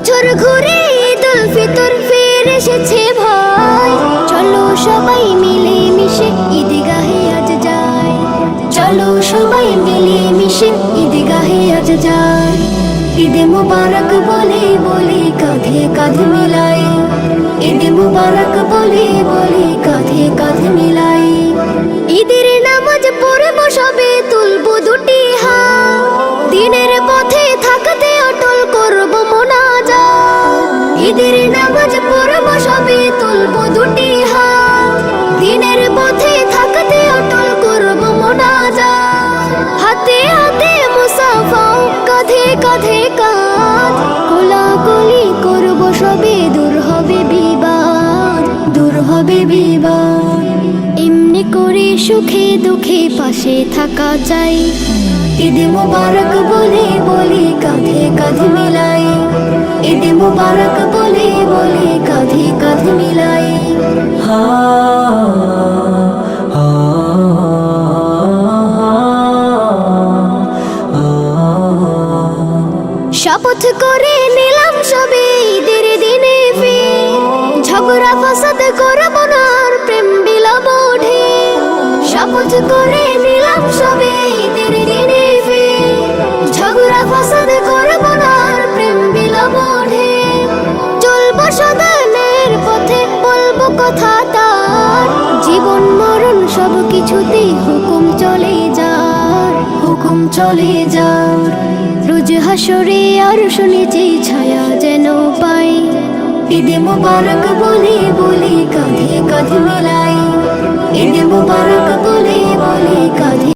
বছর ঘুরে ঈদুল ফিতর ফির এসেছে ভাই, চলো সবাই মিলে মিশে ঈদগাহে আজ যাই। চলো সবাই মিলে মিশে ঈদগাহে আজ যাই। ঈদ মুবারক বলে বলে কাঁধে কাঁধ মিলাই, ঈদ মুবারক বলে বলে কাঁধে কাঁধ মিলাই। ঈদের নামাজ পড়ব সবে তুলবো দুটি হাত, দিনের পথে থাকতে অটল করব মোনাজাত। ঈদের নামাজ পড়ব সবে তুলবো দুটি হাত, দিনের পথে থাকতে অটল করব মোনাজাত। হাতে হাতে মুসাফাও কাঁধে কাঁধে কাঁধ, কোলাকুলি করব সবে দূর হবে বিবাদ, দূর হবে বিবাদ। এমনি করে সুখে দুঃখে পাশে থাকা চাই, ঈদ মুবারক বলে বলে কাঁধে কাঁধ মিলাই। ঈদ মুবারক বলে বলে কাঁধে কাঁধ মিলাই। শপথ করে নিলাম সবে ঈদের দিনে ফির, ঝগড়া ফাসাদ করব না আর প্রেম বিলাবো ঢের। শপথ করে নিলাম সবে ঈদের দিনে ফির, ঝগড়া ফাসাদ করব না আর প্রেম বিলাবো ঢের। চলবো সদা ন্যায়ের পথে, বলবো কথা তার, জীবন মরণ সব কিছুতে হুকুম চলে যার, হুকুম চলে যার। রোজ হাসরে আর শুনেছি ছায়া যেন পাই, ঈদ মুবারক বলে বলে কাঁধে কাঁধ মিলাই। ঈদ মুবারক বলে বলে কাঁধে